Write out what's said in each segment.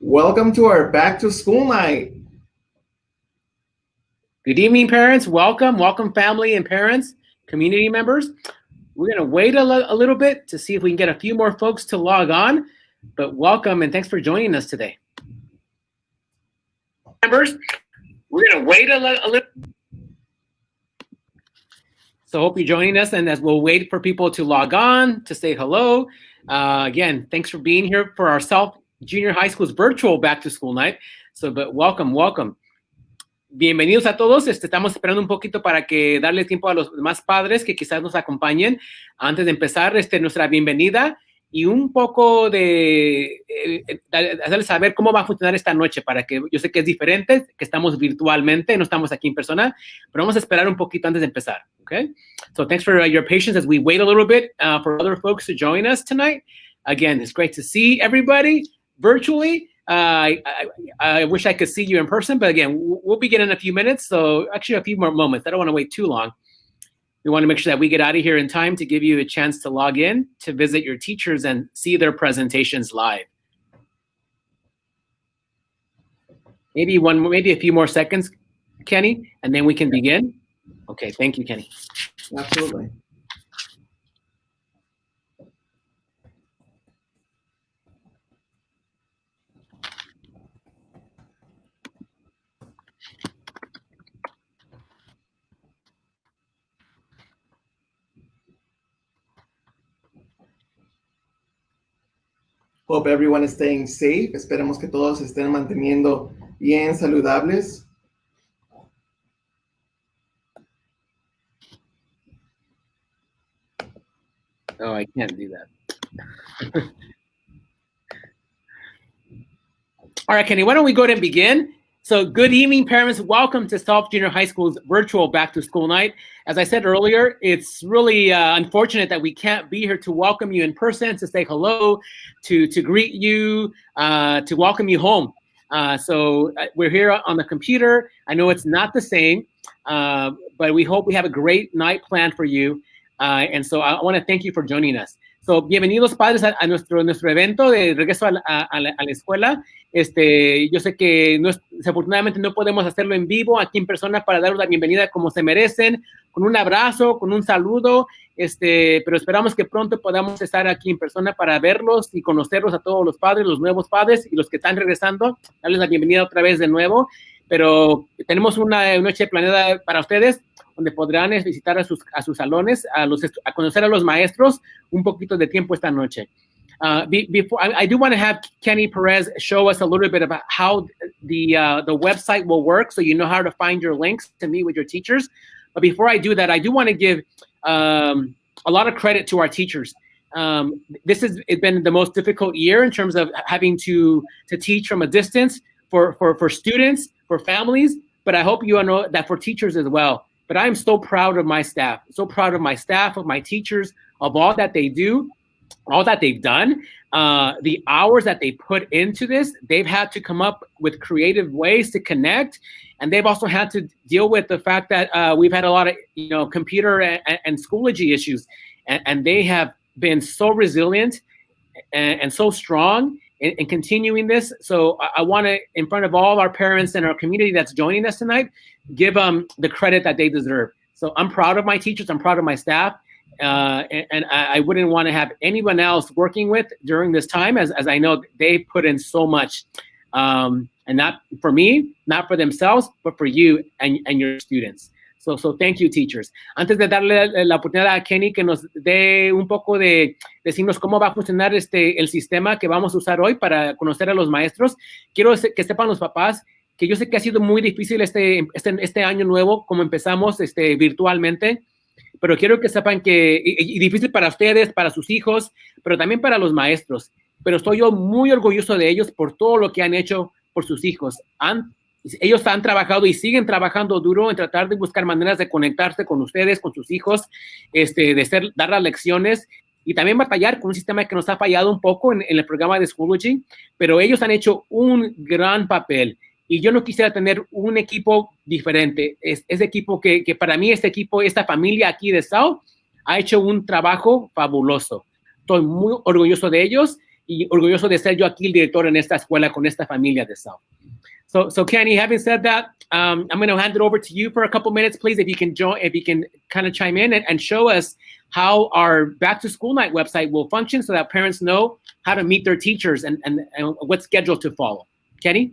Welcome to our back to school night. Good evening, parents. Welcome family and parents, community members. We're going to wait a little bit to see if we can get a few more folks to log on, but welcome and thanks for joining us today. Members, we're going to wait a little. So hope you're joining us, and as we'll wait for people to log on, to say hello. Again, thanks for being here for our South Junior High School's virtual back to school night. But welcome. Bienvenidos a todos. Estamos esperando un poquito para que darle tiempo a los demás padres que quizás nos acompañen antes de empezar nuestra bienvenida y un poco de hacerles saber cómo va a funcionar esta noche, para que yo sé que es diferente, que estamos virtualmente, no estamos aquí en persona, pero vamos a esperar un poquito antes de empezar, okay? So thanks for your patience as we wait a little bit for other folks to join us tonight. Again, it's great to see everybody virtually. I wish I could see you in person, but again, we'll begin in a few minutes. So actually a few more moments. I don't want to wait too long. We want to make sure that we get out of here in time to give you a chance to log in, to visit your teachers and see their presentations live. Maybe a few more seconds, Kenny, and then we can begin. Okay, thank you, Kenny. Absolutely. Hope everyone is staying safe. Esperemos que todos estén manteniendo bien saludables. Oh, I can't do that. All right, Kenny, why don't we go ahead and begin? So good evening, parents. Welcome to South Junior High School's virtual back to school night. As I said earlier, it's really unfortunate that we can't be here to welcome you in person, to say hello, to greet you, to welcome you home. So we're here on the computer. I know it's not the same, but we hope we have a great night planned for you. And so I want to thank you for joining us. So, bienvenidos padres a nuestro evento de regreso a la escuela. Yo sé que desafortunadamente no podemos hacerlo en vivo aquí en persona para daros la bienvenida como se merecen, con un abrazo, con un saludo, pero esperamos que pronto podamos estar aquí en persona para verlos y conocerlos a todos los padres, los nuevos padres y los que están regresando, darles la bienvenida otra vez de nuevo. Pero tenemos una noche planeada para ustedes, donde podrán visitar a sus salones, a conocer a los maestros un poquito de tiempo esta noche. Before I do want to have Kenny Perez show us a little bit about how the website will work, so you know how to find your links to meet with your teachers. But before I do that, I do want to give a lot of credit to our teachers. This has been the most difficult year in terms of having to teach from a distance for students, for families, but I hope you know that for teachers as well. But I'm so proud of my staff, of my teachers, of all that they do, all that they've done, the hours that they put into this. They've had to come up with creative ways to connect, and they've also had to deal with the fact that we've had a lot of computer and Schoology issues, and they have been so resilient and so strong in continuing this. So I want to, in front of all our parents and our community that's joining us tonight, give them the credit that they deserve. So I'm proud of my teachers. I'm proud of my staff. And I wouldn't want to have anyone else working with during this time, as I know they put in so much. And not for me, not for themselves, but for you and your students. So thank you, teachers. Antes de darle la oportunidad a Kenny que nos dé un poco de decirnos cómo va a funcionar el sistema que vamos a usar hoy para conocer a los maestros, quiero que sepan los papás que yo sé que ha sido muy difícil este año nuevo, como empezamos virtualmente, pero quiero que sepan que, y difícil para ustedes, para sus hijos, pero también para los maestros. Pero estoy yo muy orgulloso de ellos por todo lo que han hecho por sus hijos. Ellos han trabajado y siguen trabajando duro en tratar de buscar maneras de conectarse con ustedes, con sus hijos, dar las lecciones y también batallar con un sistema que nos ha fallado un poco en el programa de Schoology, pero ellos han hecho un gran papel. Y yo no quisiera tener un equipo diferente. Ese equipo que para mí, esta familia aquí de South ha hecho un trabajo fabuloso. Estoy muy orgulloso de ellos y orgulloso de ser yo aquí el director en esta escuela con esta familia de South. So Kenny, having said that, I'm going to hand it over to you for a couple minutes, please, if you can kind of chime in and show us how our Back to School Night website will function so that parents know how to meet their teachers and what schedule to follow. Kenny?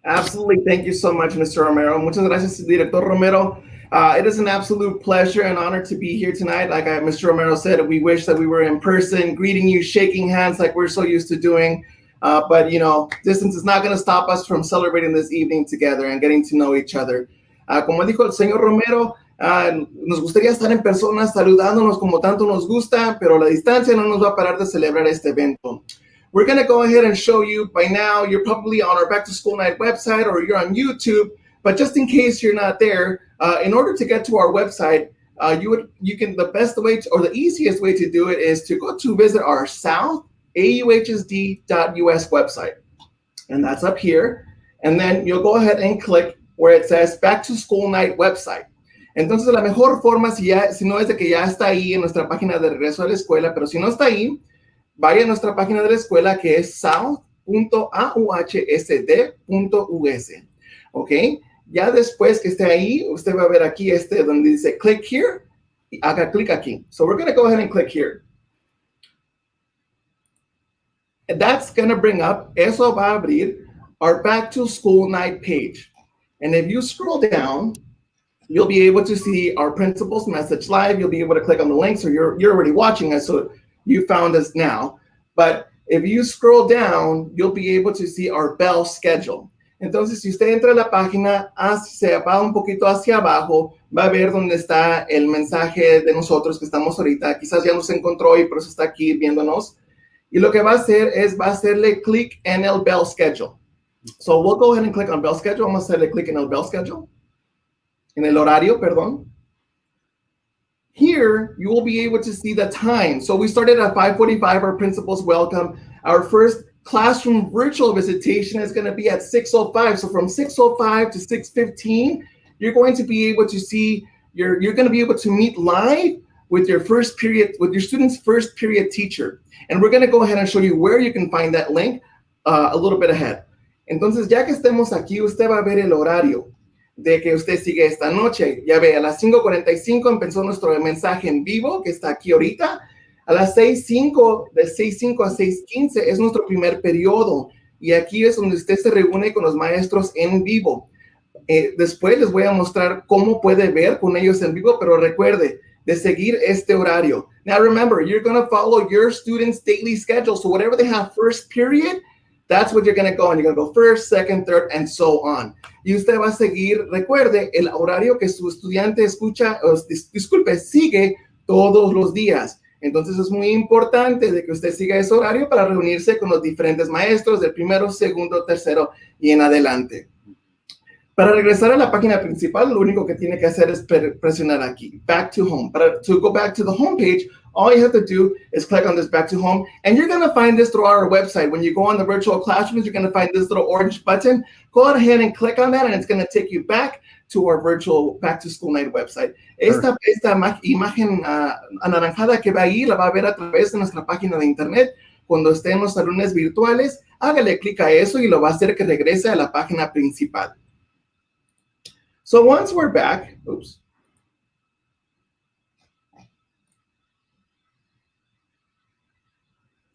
Absolutely. Thank you so much, Mr. Romero. Muchas gracias, Director Romero. It is an absolute pleasure and honor to be here tonight. Like Mr. Romero said, we wish that we were in person, greeting you, shaking hands like we're so used to doing. But, you know, distance is not going to stop us from celebrating this evening together and getting to know each other. Como dijo el señor Romero, nos gustaría estar en persona saludándonos como tanto nos gusta, pero la distancia no nos va a parar de celebrar este evento. We're going to go ahead and show you by now. You're probably on our Back to School Night website or you're on YouTube, but just in case you're not there, in order to get to our website, the best way or the easiest way to do it is to go to visit our southauhsd.us website. And that's up here. And then you'll go ahead and click where it says Back to School Night website. Entonces, la mejor forma, si no es de que ya está ahí en nuestra página de regreso a la escuela, pero si no está ahí, vaya a nuestra página de la escuela que es south.auhsd.us. ¿Ok? Ya después que esté ahí, usted va a ver aquí donde dice click here y haga clic aquí. So we're going to go ahead and click here. And that's going to bring up, eso va a abrir our Back to School Night page. And if you scroll down, you'll be able to see our principal's message live. You'll be able to click on the links, or you're already watching us, so you found us now. But if you scroll down, you'll be able to see our bell schedule. Entonces, si usted entra a la página, se va un poquito hacia abajo, va a ver dónde está el mensaje de nosotros que estamos ahorita. Quizás ya nos encontró y por eso está aquí viéndonos. Y lo que va a hacer es, va a hacerle clic en el bell schedule. So we'll go ahead and click on bell schedule. Vamos a hacerle clic en el bell schedule. En el horario, perdón. Here, you will be able to see the time. So we started at 5:45, our principals welcome. Our first classroom virtual visitation is going to be at 6:05. So from 6:05 to 6:15, you're going to be able to see, you're going to be able to meet live with your first period, with your student's first period teacher. And we're going to go ahead and show you where you can find that link a little bit ahead. Entonces, ya que estemos aquí, usted va a ver el horario de que usted sigue esta noche. Ya ve, a las 5:45 empezó nuestro mensaje en vivo, que está aquí ahorita. A las 6:05, de 6:05 a 6:15 es nuestro primer periodo. Y aquí es donde usted se reúne con los maestros en vivo. Después les voy a mostrar cómo puede ver con ellos en vivo, pero recuerde de seguir este horario. Now remember, you're going to follow your students' daily schedule. So whatever they have first period, that's what you're going to go. And you're going to go first, second, third, and so on. Y usted va a seguir, recuerde, el horario que su estudiante sigue todos los días. Entonces es muy importante de que usted siga ese horario para reunirse con los diferentes maestros del primero, segundo, tercero y en adelante. Para regresar a la página principal, lo único que tiene que hacer es presionar aquí, back to home. To go back to the home page, all you have to do is click on this back to home, and you're going to find this through our website. When you go on the virtual classrooms, you're going to find this little orange button. Go ahead and click on that, and it's going to take you back to our virtual Back to School Night website. Esta imagen anaranjada que va ahí la va a ver a través de nuestra página de internet. Cuando esté en los salones virtuales, hágale clic a eso y lo va a hacer que regrese a la página principal. So once we're back, oops.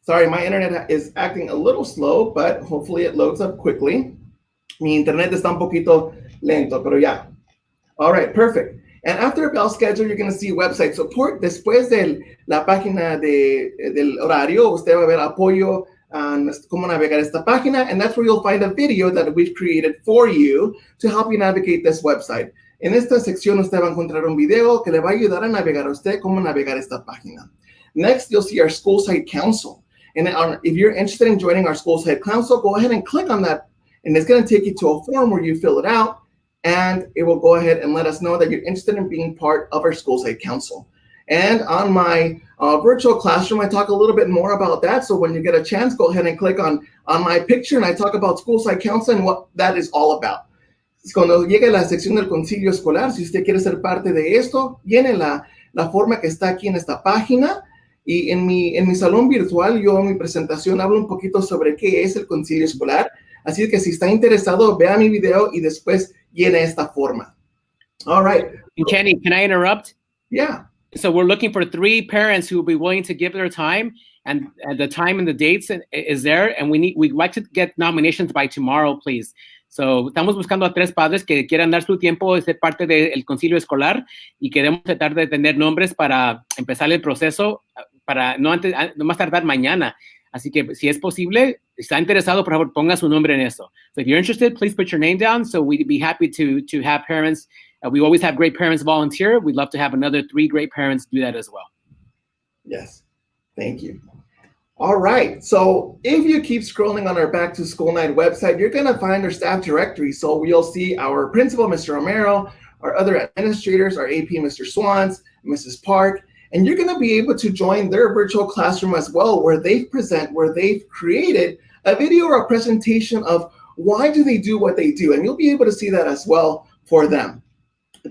Sorry, my internet is acting a little slow, but hopefully it loads up quickly. Mi internet está un poquito lento, pero ya. All right, perfect. And after bell schedule, you're going to see website support. Después de la página del horario, usted va a ver apoyo, cómo navegar esta página, and that's where you'll find a video that we've created for you to help you navigate this website. En esta sección usted va a encontrar un video que le va a ayudar a navegar a usted cómo navegar esta página. Next, you'll see our School Site Council. And if you're interested in joining our School Site Council, go ahead and click on that, and it's going to take you to a form where you fill it out, and it will go ahead and let us know that you're interested in being part of our School Site Council. And on my virtual classroom, I talk a little bit more about that. So when you get a chance, go ahead and click on my picture, and I talk about School Site Council and what that is all about. Cuando llegue la sección del concilio escolar, si usted quiere ser parte de esto, llene la forma que está aquí en esta página Y en mi salón virtual, yo en mi presentación hablo un poquito sobre qué es el concilio escolar. Así que si está interesado, vea mi video y después llene esta forma. All right. And Kenny, can I interrupt? Yeah. So we're looking for 3 parents who will be willing to give their time, and the time and the dates is there. And we'd like to get nominations by tomorrow, please. So estamos buscando a 3 padres que quieran dar su tiempo de ser parte del concilio escolar y queremos tratar de tener nombres para empezar el proceso para no más tardar mañana. Así que si es posible, está interesado, por favor, ponga su nombre en eso. So if you're interested, please put your name down. So we'd be happy to have parents. We always have great parents volunteer. We'd love to have another 3 great parents do that as well. Yes, thank you. All right, so if you keep scrolling on our Back to School Night website, you're gonna find our staff directory. So you'll see our principal, Mr. Romero, our other administrators, our AP, Mr. Swans, Mrs. Park, and you're gonna be able to join their virtual classroom as well, where they've created a video or a presentation of why do they do what they do, and you'll be able to see that as well for them.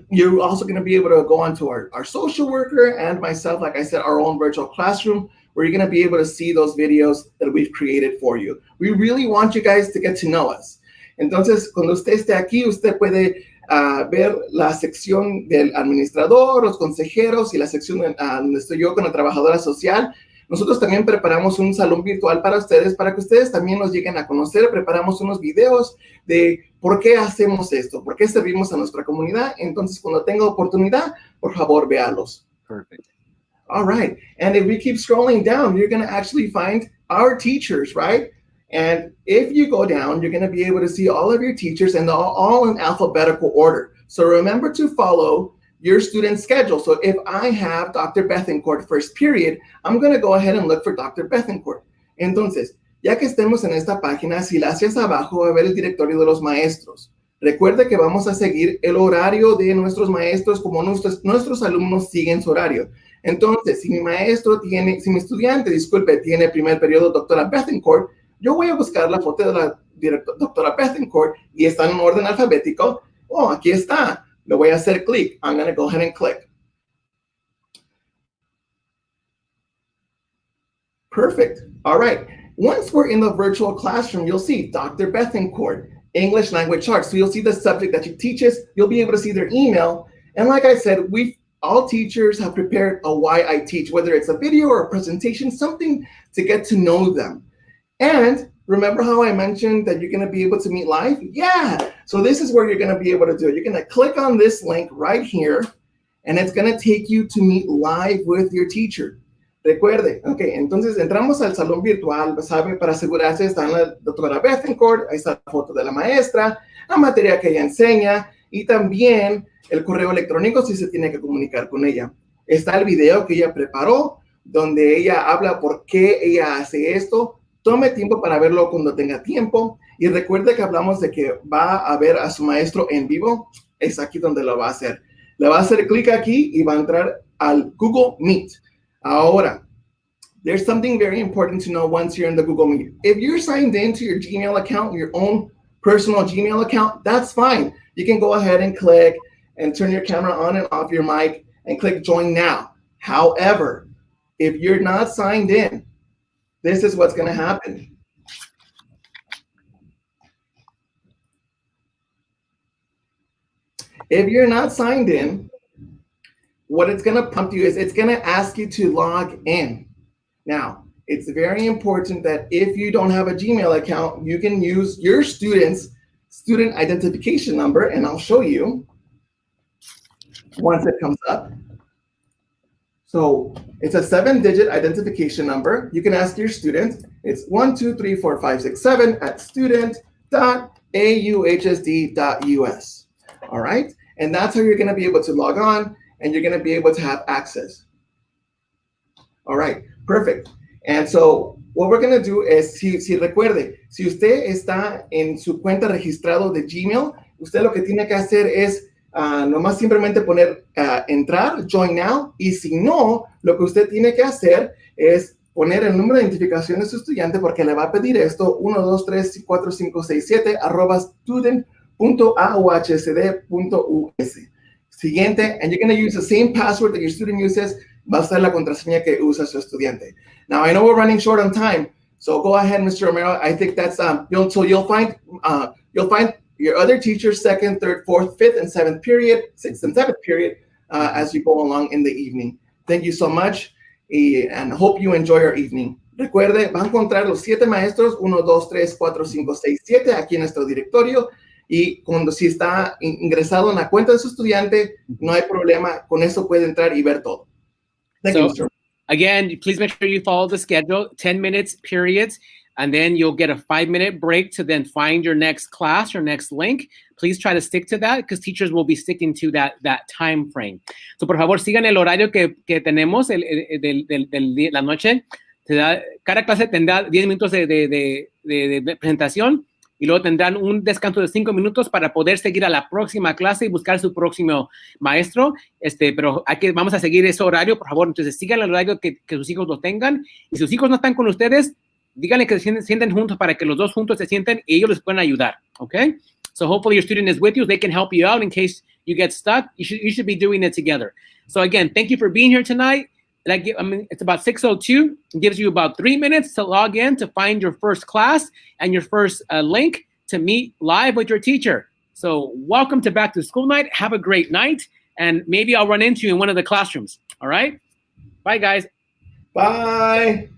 You're also going to be able to go onto our social worker and myself, like I said, our own virtual classroom, where you're going to be able to see those videos that we've created for you. We really want you guys to get to know us. Entonces, cuando usted esté aquí, usted puede ver la sección del administrador, los consejeros y la sección donde estoy yo con la trabajadora social. Nosotros también preparamos un salón virtual para ustedes que ustedes también nos lleguen a conocer. Preparamos unos videos de por qué hacemos esto, por qué servimos a nuestra comunidad. Entonces, cuando tenga oportunidad, por favor, véalos. Perfect. All right. And if we keep scrolling down, you're going to actually find our teachers, right? And if you go down, you're going to be able to see all of your teachers and all in alphabetical order. So remember to follow your student schedule. So if I have Dr. Bethencourt first period, I'm going to go ahead and look for Dr. Bethencourt. Entonces, ya que estemos en esta página, si la haces abajo va a ver el directorio de los maestros. Recuerde que vamos a seguir el horario de nuestros maestros como nuestros alumnos siguen su horario. Entonces, si mi estudiante, tiene primer periodo doctora Bethencourt, yo voy a buscar la foto de la doctora Bethencourt y está en un orden alfabético. Oh, aquí está. Le voy a hacer clic. I'm going to go ahead and click. Perfect. All right. Once we're in the virtual classroom, you'll see Dr. Bethencourt, English Language Arts. So you'll see the subject that she teaches. You'll be able to see their email. And like I said, all teachers have prepared a why I teach, whether it's a video or a presentation, something to get to know them. And remember how I mentioned that you're going to be able to meet live? Yeah. So this is where you're going to be able to do it. You're going to click on this link right here, and it's going to take you to meet live with your teacher. Recuerde, okay, entonces entramos al salón virtual, ¿sabe? Para asegurarse está la doctora Bethencourt, ahí está la foto de la maestra, la materia que ella enseña y también el correo electrónico si se tiene que comunicar con ella. Está el video que ella preparó, donde ella habla por qué ella hace esto. Tome tiempo para verlo cuando tenga tiempo. Y recuerde que hablamos de que va a ver a su maestro en vivo. Es aquí donde lo va a hacer. Le va a hacer clic aquí y va a entrar al Google Meet. Ahora, there's something very important to know once you're in the Google Meet. If you're signed into your Gmail account, your own personal Gmail account, that's fine. You can go ahead and click and turn your camera on and off your mic and click Join Now. However, if you're not signed in, this is what's going to happen. If you're not signed in, what it's going to prompt you is it's going to ask you to log in. Now, it's very important that if you don't have a Gmail account, you can use your student's student identification number, and I'll show you once it comes up. So it's a 7-digit identification number. You can ask your student. It's 1234567 at student.auhsd.us. All right, and that's how you're going to be able to log on, and you're going to be able to have access. All right, perfect. And so what we're going to do is, si recuerde, si usted está en su cuenta registrado de Gmail, usted lo que tiene que hacer es nomás simplemente poner entrar, join now, y si no, lo que usted tiene que hacer es poner el número de identificación de su estudiante porque le va a pedir esto, 1234567 @student.auhsd.us. Siguiente, and you're going to use the same password that your student uses. va a ser la contraseña que usa su estudiante. Now, I know we're running short on time, so go ahead, Mr. Romero. I think that's, you'll find your other teachers, second, third, fourth, fifth, and seventh period, sixth and seventh period, as you go along in the evening. Thank you so much, and hope you enjoy your evening. Recuerde, va a encontrar los 7 maestros, 1, 2, 3, 4, 5, 6, 7, aquí en nuestro directorio. Y si está ingresado en la cuenta de su estudiante, no hay problema. Con eso puede entrar y ver todo. Thank you, Mr. Again, please make sure you follow the schedule, 10 minutes periods, and then you'll get a 5-minute break to then find your next class, your next link. Please try to stick to that because teachers will be sticking to that time frame. So, por favor, sigan el horario que tenemos de la noche. Cada clase tendrá 10 minutos de presentación y luego tendrán un descanso de 5 minutos para poder seguir a la próxima clase y buscar su próximo maestro. Pero vamos a seguir ese horario, por favor. Entonces, sigan el horario que sus hijos lo tengan. Y si sus hijos no están con ustedes, díganle que se sienten juntos para que los dos juntos se sienten y ellos les puedan ayudar. Okay? So hopefully your student is with you. They can help you out in case you get stuck. You should be doing it together. So again, thank you for being here tonight. It's about 6:02. It gives you about 3 minutes to log in to find your first class and your first link to meet live with your teacher. So welcome to Back to School Night. Have a great night. And maybe I'll run into you in one of the classrooms. All right? Bye, guys. Bye.